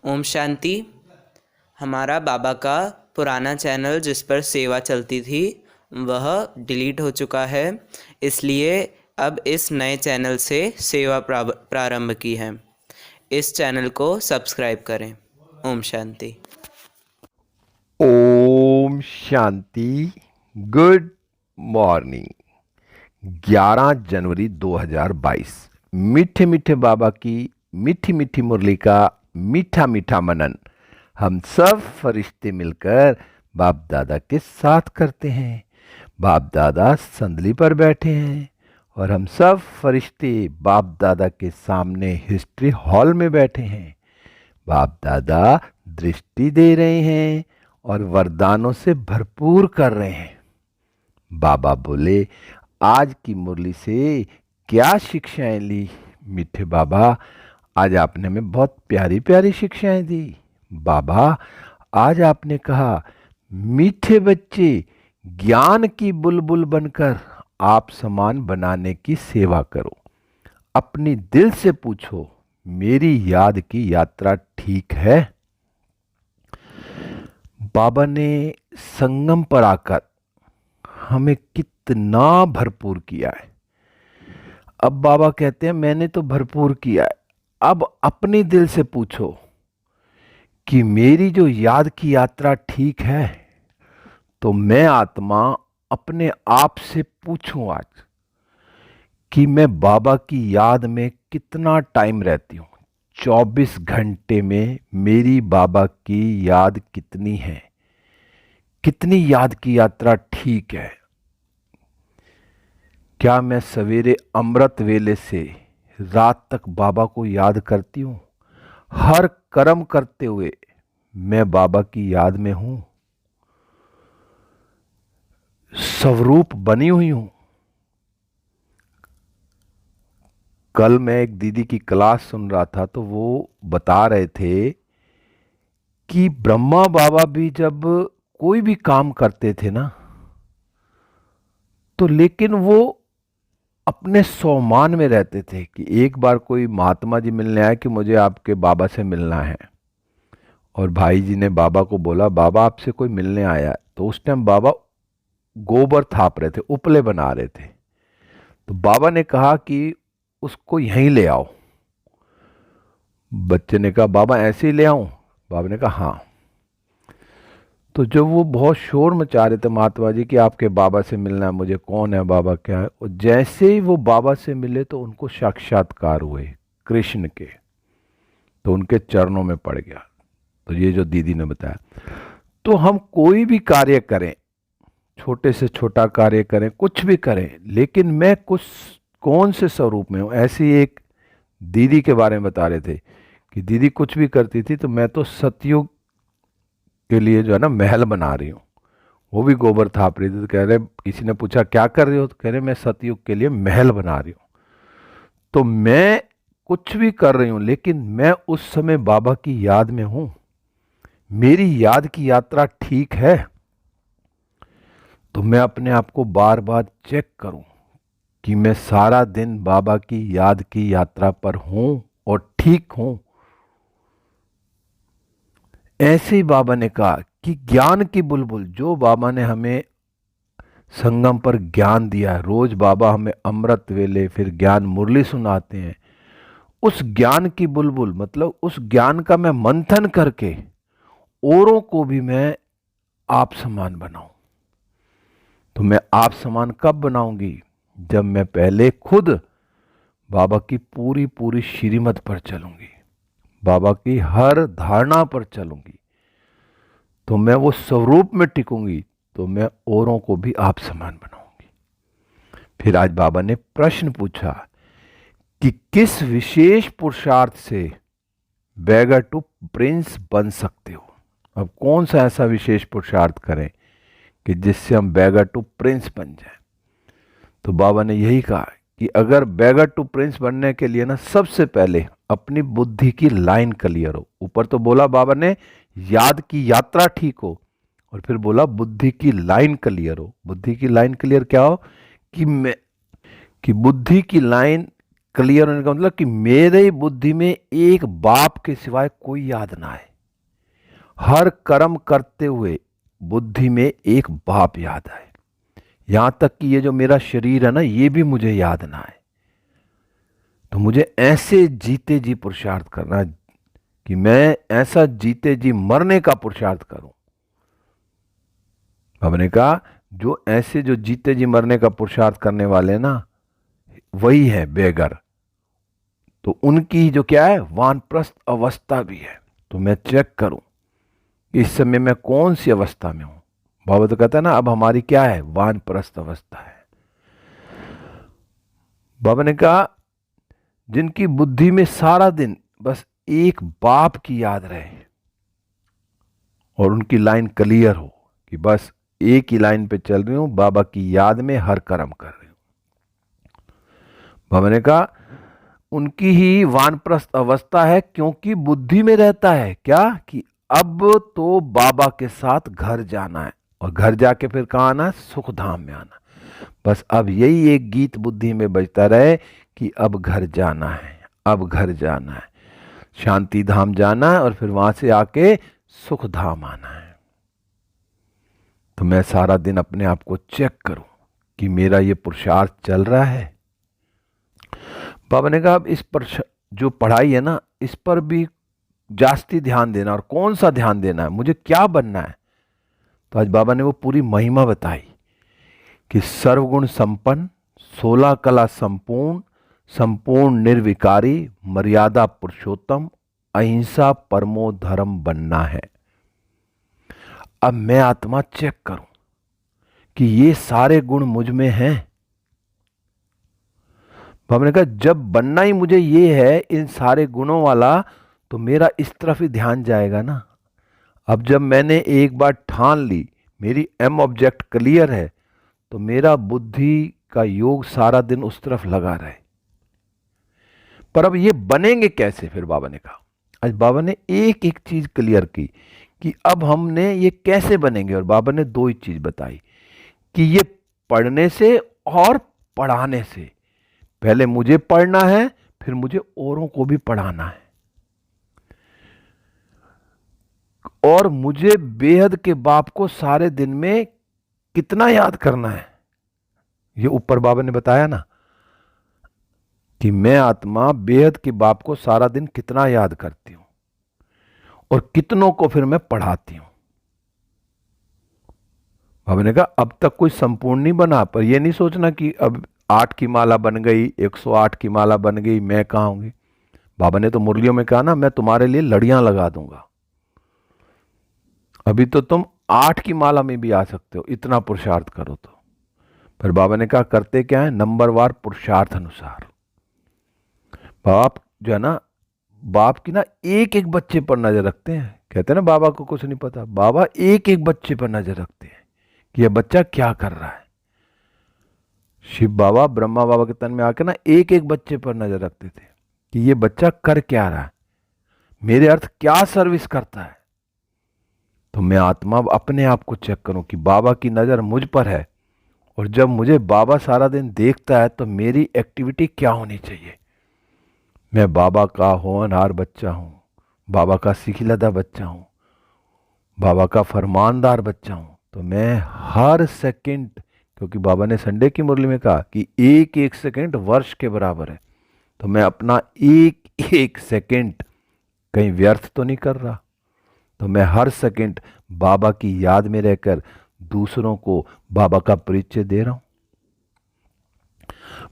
ओम शांति। हमारा बाबा का पुराना चैनल जिस पर सेवा चलती थी वह डिलीट हो चुका है, इसलिए अब इस नए चैनल से सेवा प्रारंभ की है। इस चैनल को सब्सक्राइब करें। ओम शांति। ओम शांति। Good morning. 11 जनवरी 2022। मीठे मीठे बाबा की मीठी मीठी मुरली का मीठा मीठा मनन हम सब फरिश्ते मिलकर बाप दादा के साथ करते हैं। बाप दादा संदली पर बैठे हैं और हम सब फरिश्ते बाप दादा के सामने हिस्ट्री हॉल में बैठे हैं। बाप दादा दृष्टि दे रहे हैं और वरदानों से भरपूर कर रहे हैं। बाबा बोले, आज की मुरली से क्या शिक्षाएं ली मीठे बाबा? आज आपने हमें बहुत प्यारी प्यारी शिक्षाएं दी। बाबा, आज आपने कहा, मीठे बच्चे ज्ञान की बुलबुल बनकर आप समान बनाने की सेवा करो। अपनी दिल से पूछो, मेरी याद की यात्रा ठीक है? बाबा ने संगम पर आकर हमें कितना भरपूर किया है। अब बाबा कहते हैं, मैंने तो भरपूर किया है, अब अपने दिल से पूछो कि मेरी जो याद की यात्रा ठीक है। तो मैं आत्मा अपने आप से पूछूं आज कि मैं बाबा की याद में कितना टाइम रहती हूं। 24 घंटे में मेरी बाबा की याद कितनी है? कितनी याद की यात्रा ठीक है? क्या मैं सवेरे अमृत वेले से रात तक बाबा को याद करती हूं? हर कर्म करते हुए मैं बाबा की याद में हूं, स्वरूप बनी हुई हूं। कल मैं एक दीदी की क्लास सुन रहा था तो वो बता रहे थे कि ब्रह्मा बाबा भी जब कोई भी काम करते थे ना, तो लेकिन वो अपने स्वमान में रहते थे कि एक बार कोई महात्मा जी मिलने आए कि मुझे आपके बाबा से मिलना है, और भाई जी ने बाबा को बोला, बाबा आपसे कोई मिलने आया है। तो उस टाइम बाबा गोबर थाप रहे थे, उपले बना रहे थे। तो बाबा ने कहा कि उसको यहीं ले आओ। बच्चे ने कहा, बाबा ऐसे ही ले आऊं? बाबा ने कहा हाँ। तो जब वो बहुत शोर मचा रहे थे महात्मा जी कि आपके बाबा से मिलना है, मुझे कौन है, बाबा क्या है, और जैसे ही वो बाबा से मिले तो उनको साक्षात्कार हुए कृष्ण के, तो उनके चरणों में पड़ गया। तो ये जो दीदी ने बताया, तो हम कोई भी कार्य करें, छोटे से छोटा कार्य करें, कुछ भी करें, लेकिन मैं कुछ कौन से स्वरूप में हूं। ऐसी एक दीदी के बारे में बता रहे थे कि दीदी कुछ भी करती थी तो मैं तो सतयुग के लिए जो है ना महल बना रही हूँ। वो भी गोबर थाप रही थी। तो कह रहे, किसी ने पूछा क्या कर रही हो, तो कह रहे मैं सतयुग के लिए महल बना रही हूँ। तो मैं कुछ भी कर रही हूँ लेकिन मैं उस समय बाबा की याद में हूं। मेरी याद की यात्रा ठीक है? तो मैं अपने आप को बार बार चेक करूं कि मैं सारा दिन बाबा की याद की यात्रा पर हूं और ठीक हूं। ऐसे ही बाबा ने कहा कि ज्ञान की बुलबुल, जो बाबा ने हमें संगम पर ज्ञान दिया है, रोज बाबा हमें अमृत वेले फिर ज्ञान मुरली सुनाते हैं, उस ज्ञान की बुलबुल मतलब उस ज्ञान का मैं मंथन करके औरों को भी मैं आप समान बनाऊं। तो मैं आप समान कब बनाऊंगी? जब मैं पहले खुद बाबा की पूरी पूरी श्रीमत पर चलूंगी, बाबा की हर धारणा पर चलूंगी, तो मैं वो स्वरूप में टिकूंगी, तो मैं औरों को भी आप समान बनाऊंगी। फिर आज बाबा ने प्रश्न पूछा कि किस विशेष पुरुषार्थ से बैगर टू प्रिंस बन सकते हो। अब कौन सा ऐसा विशेष पुरुषार्थ करें कि जिससे हम बैगर टू प्रिंस बन जाए? तो बाबा ने यही कहा कि अगर बैगर टू प्रिंस बनने के लिए ना, सबसे पहले अपनी बुद्धि की लाइन क्लियर हो। ऊपर तो बोला बाबा ने याद की यात्रा ठीक हो, और फिर बोला बुद्धि की लाइन क्लियर हो। बुद्धि की लाइन क्लियर क्या हो? कि मैं कि बुद्धि की लाइन क्लियर होने का मतलब कि मेरे बुद्धि में एक बाप के सिवाय कोई याद ना आए। हर कर्म करते हुए बुद्धि में एक बाप याद आए, यहां तक कि ये जो मेरा शरीर है ना, ये भी मुझे याद ना आए। तो मुझे ऐसे जीते जी पुरुषार्थ करना है कि मैं ऐसा जीते जी मरने का पुरुषार्थ करूं। बाबा ने कहा जो ऐसे जो जीते जी मरने का पुरुषार्थ करने वाले ना, वही है बेगर। तो उनकी जो क्या है, वानप्रस्थ अवस्था भी है। तो मैं चेक करूं कि इस समय मैं कौन सी अवस्था में हूं। बाबा तो कहता है ना, अब हमारी क्या है, वानप्रस्थ अवस्था है। बाबा ने कहा जिनकी बुद्धि में सारा दिन बस एक बाप की याद रहे और उनकी लाइन क्लियर हो कि बस एक ही लाइन पे चल रही हूं, बाबा की याद में हर कर्म कर रही हूं। बाबा ने कहा उनकी ही वानप्रस्थ अवस्था है, क्योंकि बुद्धि में रहता है क्या कि अब तो बाबा के साथ घर जाना है, और घर जाके फिर कहाँ आना है, सुख धाम में आना। बस अब यही एक गीत बुद्धि में बजता रहे कि अब घर जाना है, अब घर जाना है, शांति धाम जाना है, और फिर वहां से आके सुख धाम आना है। तो मैं सारा दिन अपने आप को चेक करूं कि मेरा ये पुरुषार्थ चल रहा है। बाबा ने कहा अब इस पर जो पढ़ाई है ना, इस पर भी जास्ती ध्यान देना। और कौन सा ध्यान देना है, मुझे क्या बनना है। तो आज बाबा ने वो पूरी महिमा बताई कि सर्वगुण संपन्न, 16 कला संपूर्ण, संपूर्ण निर्विकारी, मर्यादा पुरुषोत्तम, अहिंसा परमो धर्म बनना है। अब मैं आत्मा चेक करूं कि ये सारे गुण मुझ में हैं। बाबा ने कहा जब बनना ही मुझे ये है इन सारे गुणों वाला, तो मेरा इस तरफ ही ध्यान जाएगा ना। अब जब मैंने एक बार ठान ली, मेरी एम ऑब्जेक्ट क्लियर है, तो मेरा बुद्धि का योग सारा दिन उस तरफ लगा रहे। पर अब ये बनेंगे कैसे, फिर बाबा ने कहा, आज बाबा ने एक एक चीज क्लियर की कि अब हमने ये कैसे बनेंगे। और बाबा ने दो ही चीज बताई कि ये पढ़ने से और पढ़ाने से। पहले मुझे पढ़ना है, फिर मुझे औरों को भी पढ़ाना है। और मुझे बेहद के बाप को सारे दिन में कितना याद करना है, ये ऊपर बाबा ने बताया ना कि मैं आत्मा बेहद के बाप को सारा दिन कितना याद करती हूं और कितनों को फिर मैं पढ़ाती हूं। बाबा ने कहा अब तक कोई संपूर्ण नहीं बना, पर यह नहीं सोचना कि अब 8 की माला बन गई, 108 की माला बन गई, मैं कहाँ होंगी। बाबा ने तो मुरलियों में कहा ना, मैं तुम्हारे लिए लड़ियां लगा दूंगा। अभी तो तुम 8 की माला में भी आ सकते हो, इतना पुरुषार्थ करो तो। फिर बाबा ने कहा करते क्या है, नंबरवार पुरुषार्थ अनुसार। बाप जो है ना, बाप की ना एक एक बच्चे पर नजर रखते हैं। कहते हैं ना बाबा को कुछ नहीं पता, बाबा एक एक बच्चे पर नजर रखते हैं कि यह बच्चा क्या कर रहा है। शिव बाबा ब्रह्मा बाबा के तन में आकर ना एक एक बच्चे पर नजर रखते थे कि ये बच्चा कर क्या रहा है, मेरे अर्थ क्या सर्विस करता है। तो मैं आत्मा अपने आप को चेक करूं कि बाबा की नजर मुझ पर है, और जब मुझे बाबा सारा दिन देखता है तो मेरी एक्टिविटी क्या होनी चाहिए। मैं बाबा का होनहार बच्चा हूं, बाबा का सिखिलदा बच्चा हूं, बाबा का फरमानदार बच्चा हूं। तो मैं हर सेकंड, क्योंकि बाबा ने संडे की मुरली में कहा कि एक एक सेकंड वर्ष के बराबर है, तो मैं अपना एक एक सेकंड कहीं व्यर्थ तो नहीं कर रहा। तो मैं हर सेकंड बाबा की याद में रहकर दूसरों को बाबा का परिचय दे रहा हूं।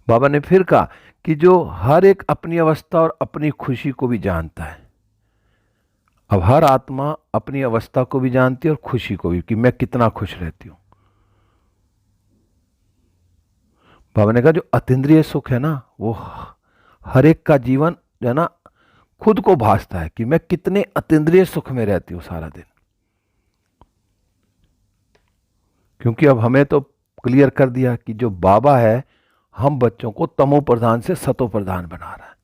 बाबा ने फिर कहा कि जो हर एक अपनी अवस्था और अपनी खुशी को भी जानता है। अब हर आत्मा अपनी अवस्था को भी जानती है और खुशी को भी, कि मैं कितना खुश रहती हूं। बाबा ने कहा जो अतीन्द्रिय सुख है ना, वो हर एक का जीवन जो है ना खुद को भासता है कि मैं कितने अतीन्द्रिय सुख में रहती हूं सारा दिन। क्योंकि अब हमें तो क्लियर कर दिया कि जो बाबा है हम बच्चों को तमो प्रधान से सतो प्रधान बना रहा है।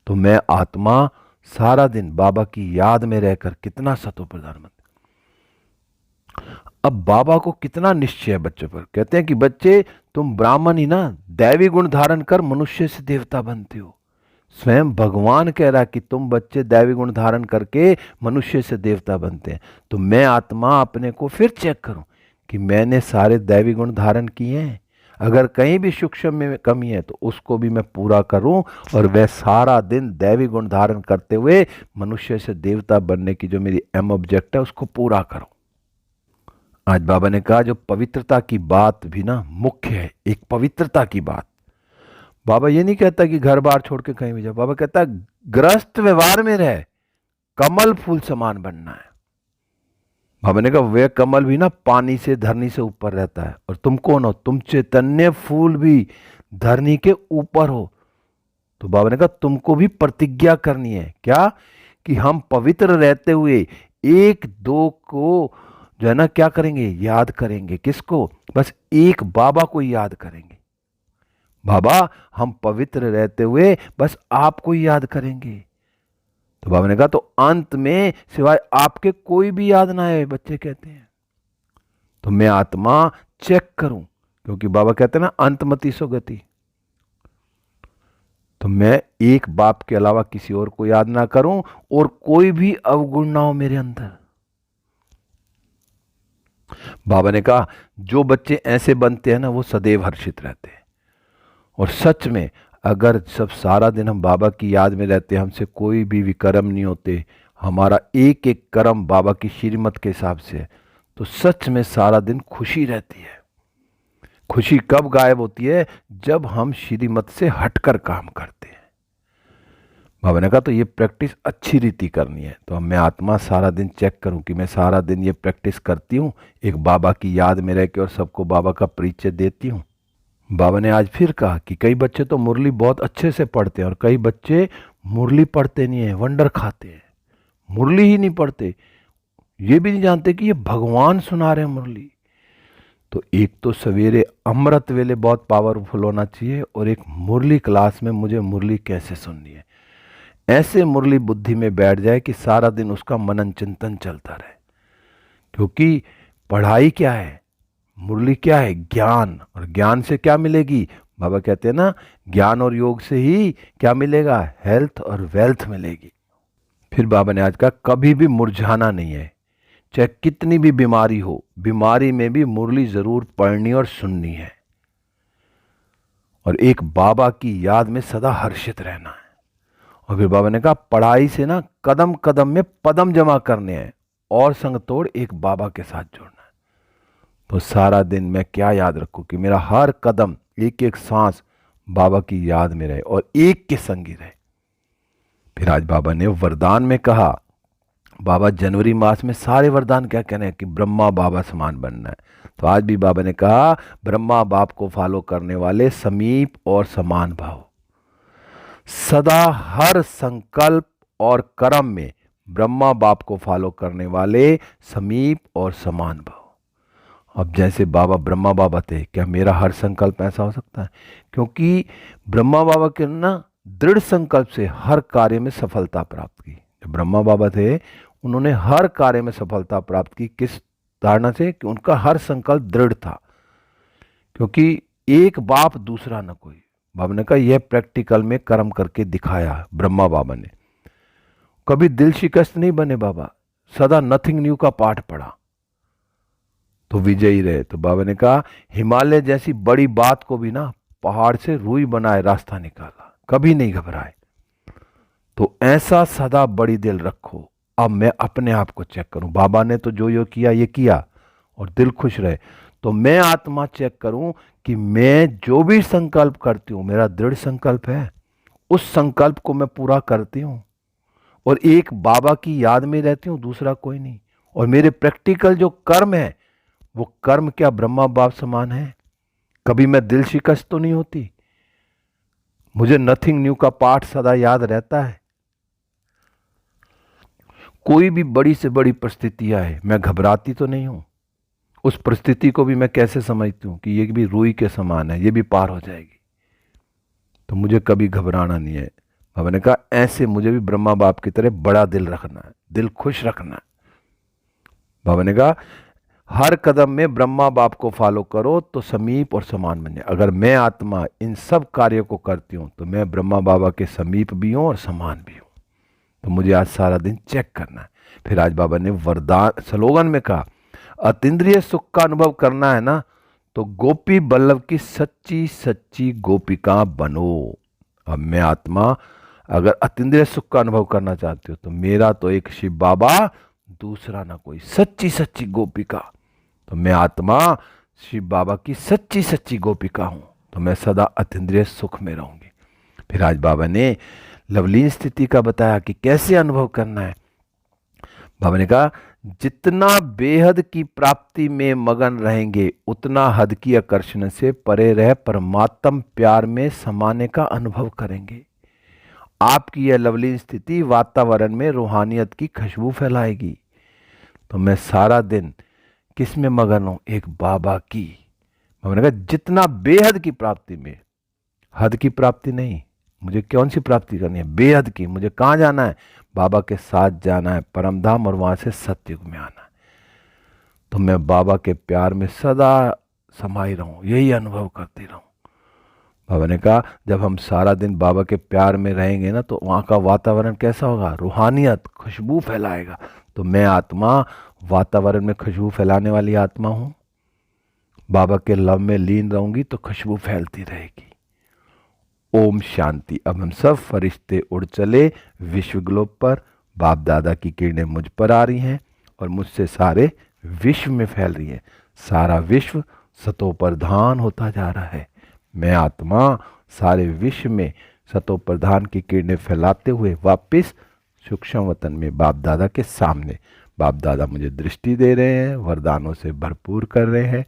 तो मैं आत्मा सारा दिन बाबा की याद में रहकर कितना सतो प्रधान बनता। अब बाबा को कितना निश्चय है बच्चों पर। कहते हैं कि बच्चे तुम ब्राह्मण ही ना, दैवी गुण धारण कर मनुष्य से देवता बनते हो। स्वयं भगवान कह रहा कि तुम बच्चे दैवी गुण धारण करके मनुष्य से देवता बनते हैं। तो मैं आत्मा अपने को फिर चेक करूं कि मैंने सारे दैवी गुण धारण किए हैं। अगर कहीं भी सूक्ष्म में कमी है तो उसको भी मैं पूरा करूं, और वह सारा दिन दैवी गुण धारण करते हुए मनुष्य से देवता बनने की जो मेरी एम ऑब्जेक्ट है उसको पूरा करूं। आज बाबा ने कहा जो पवित्रता की बात भी ना मुख्य है, एक पवित्रता की बात। बाबा ये नहीं कहता कि घर बार छोड़ के कहीं भी जाओ, बाबा कहता है गृहस्थ व्यवहार में रह, कमल फूल समान बनना है। बाबा ने कहा वह कमल भी ना पानी से धरनी से ऊपर रहता है, और तुम कौन हो? तुम चैतन्य फूल भी धरनी के ऊपर हो। तो बाबा ने कहा तुमको भी प्रतिज्ञा करनी है, क्या? कि हम पवित्र रहते हुए एक दो को जो है ना क्या करेंगे? याद करेंगे। किसको? बस एक बाबा को याद करेंगे। बाबा हम पवित्र रहते हुए बस आपको ही याद करेंगे। तो बाबा ने कहा तो अंत में सिवाय आपके कोई भी याद ना आए, बच्चे कहते हैं। तो मैं आत्मा चेक करूं, क्योंकि बाबा कहते हैं ना अंतमति सो गति। तो मैं एक बाप के अलावा किसी और को याद ना करूं, और कोई भी अवगुण ना हो मेरे अंदर। बाबा ने कहा जो बच्चे ऐसे बनते हैं ना वो सदैव हर्षित रहते हैं। और सच में अगर सब सारा दिन हम बाबा की याद में रहते, हमसे कोई भी विकर्म नहीं होते, हमारा एक एक कर्म बाबा की श्रीमत के हिसाब से है, तो सच में सारा दिन खुशी रहती है। खुशी कब गायब होती है? जब हम श्रीमत से हटकर काम करते हैं। बाबा ने कहा तो ये प्रैक्टिस अच्छी रीति करनी है। तो अब मैं आत्मा सारा दिन चेक करूं कि मैं सारा दिन ये प्रैक्टिस करती हूं, एक बाबा की याद में रह के, और सबको बाबा का परिचय देती हूं। बाबा ने आज फिर कहा कि कई बच्चे तो मुरली बहुत अच्छे से पढ़ते हैं, और कई बच्चे मुरली पढ़ते नहीं है, वंडर खाते हैं, मुरली ही नहीं पढ़ते, ये भी नहीं जानते कि ये भगवान सुना रहे हैं मुरली। तो एक तो सवेरे अमृत वेले बहुत पावरफुल होना चाहिए, और एक मुरली क्लास में मुझे मुरली कैसे सुननी है, ऐसे मुरली बुद्धि में बैठ जाए कि सारा दिन उसका मनन चिंतन चलता रहे। क्योंकि पढ़ाई क्या है, मुरली क्या है? ज्ञान। और ज्ञान से क्या मिलेगी? बाबा कहते हैं ना ज्ञान और योग से ही क्या मिलेगा? हेल्थ और वेल्थ मिलेगी। फिर बाबा ने आज कहा कभी भी मुरझाना नहीं है, चाहे कितनी भी बीमारी हो, बीमारी में भी मुरली जरूर पढ़नी और सुननी है, और एक बाबा की याद में सदा हर्षित रहना है। और फिर बाबा ने कहा पढ़ाई से ना कदम कदम में पदम जमा करने हैं, और संग तोड़ एक बाबा के साथ जोड़ना है। तो सारा दिन मैं क्या याद रखूं कि मेरा हर कदम, एक एक सांस बाबा की याद में रहे और एक के संगी रहे। फिर आज बाबा ने वरदान में कहा, बाबा जनवरी मास में सारे वरदान क्या कहने हैं कि ब्रह्मा बाबा समान बनना है। तो आज भी बाबा ने कहा ब्रह्मा बाप को फॉलो करने वाले समीप और समान भाव, सदा हर संकल्प और कर्म में ब्रह्मा बाप को फॉलो करने वाले समीप और समान भाव। अब जैसे बाबा ब्रह्मा बाबा थे, क्या मेरा हर संकल्प ऐसा हो सकता है? क्योंकि ब्रह्मा बाबा के ना दृढ़ संकल्प से हर कार्य में सफलता प्राप्त की। जब ब्रह्मा बाबा थे उन्होंने हर कार्य में सफलता प्राप्त की। किस धारणा से? कि उनका हर संकल्प दृढ़ था, क्योंकि एक बाप दूसरा न कोई। बाबा ने कहा यह प्रैक्टिकल में कर्म करके दिखाया ब्रह्मा बाबा ने। कभी दिल शिकस्त नहीं बने बाबा, सदा नथिंग न्यू का पाठ पढ़ा तो विजयी रहे। तो बाबा ने कहा हिमालय जैसी बड़ी बात को भी ना पहाड़ से रुई बनाए रास्ता निकाला, कभी नहीं घबराए। तो ऐसा सदा बड़ी दिल रखो। अब मैं अपने आप को चेक करूं, बाबा ने तो जो यो किया ये किया और दिल खुश रहे, तो मैं आत्मा चेक करूं कि मैं जो भी संकल्प करती हूं मेरा दृढ़ संकल्प है, उस संकल्प को मैं पूरा करती हूं और एक बाबा की याद में रहती हूं, दूसरा कोई नहीं। और मेरे प्रैक्टिकल जो कर्म है वो कर्म क्या ब्रह्मा बाप समान है? कभी मैं दिल शिकस्त तो नहीं होती, मुझे नथिंग न्यू का पाठ सदा याद रहता है। कोई भी बड़ी से बड़ी परिस्थितियां है मैं घबराती तो नहीं हूं। उस परिस्थिति को भी मैं कैसे समझती हूं कि ये भी रुई के समान है, ये भी पार हो जाएगी, तो मुझे कभी घबराना नहीं है। बाबा ने कहा ऐसे मुझे भी ब्रह्मा बाप की तरह बड़ा दिल रखना है, दिल खुश रखना है। बाबा ने कहा हर कदम में ब्रह्मा बाप को फॉलो करो तो समीप और समान बन जाए। अगर मैं आत्मा इन सब कार्यों को करती हूँ तो मैं ब्रह्मा बाबा के समीप भी हूँ और समान भी हूँ। तो मुझे आज सारा दिन चेक करना है। फिर आज बाबा ने वरदान स्लोगन में कहा, अतीन्द्रिय सुख का अनुभव करना है ना तो गोपी बल्लभ की सच्ची सच्ची गोपिका बनो। अब मैं आत्मा अगर अतीन्द्रिय सुख का अनुभव करना चाहती हो तो मेरा तो एक शिव बाबा, दूसरा ना कोई, सच्ची सच्ची गोपिका। तो मैं आत्मा शिव बाबा की सच्ची सच्ची गोपिका हूं, तो मैं सदा अतीन्द्रिय सुख में रहूंगी। फिर आज बाबा ने लवलीन स्थिति का बताया कि कैसे अनुभव करना है। बाबा ने कहा, जितना बेहद की प्राप्ति में मगन रहेंगे उतना हद की आकर्षण से परे रह परमात्म प्यार में समाने का अनुभव करेंगे। आपकी यह लवलीन स्थिति वातावरण में रूहानियत की खुशबू फैलाएगी। तो मैं सारा दिन किस में मगन हूं? एक बाबा की। बाबा ने कहा, जितना बेहद की प्राप्ति में, हद की प्राप्ति नहीं, मुझे कौन सी प्राप्ति करनी है? बेहद की। मुझे कहाँ जाना है? बाबा के साथ जाना है परमधाम, और वहां से सतयुग में आना है। तो मैं बाबा के प्यार में सदा समाई रहूं, यही अनुभव करती रहूं। बाबा ने कहा, जब हम सारा दिन बाबा के प्यार में रहेंगे ना तो वहाँ का वातावरण कैसा होगा? रूहानियत, खुशबू फैलाएगा। तो मैं आत्मा वातावरण में खुशबू फैलाने वाली आत्मा हूँ। बाबा के लव में लीन रहूंगी तो खुशबू फैलती रहेगी। ओम शांति। अब हम सब फरिश्ते उड़ चले विश्व ग्लोब पर। बाप दादा की किरणें मुझ पर आ रही हैं और मुझसे सारे विश्व में फैल रही हैं। सारा विश्व सतोप्रधान होता जा रहा है। मैं आत्मा सारे विश्व में सतोप्रधान की किरणें फैलाते हुए वापस सूक्ष्म वतन में बाप दादा के सामने। बाप दादा मुझे दृष्टि दे रहे हैं, वरदानों से भरपूर कर रहे हैं।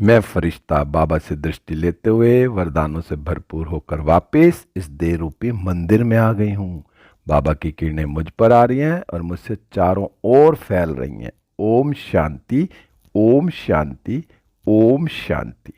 मैं फरिश्ता बाबा से दृष्टि लेते हुए वरदानों से भरपूर होकर वापस इस देह रूपी मंदिर में आ गई हूँ। बाबा की किरणें मुझ पर आ रही हैं और मुझसे चारों ओर फैल रही हैं। ओम शांति, ओम शांति, ओम शांति।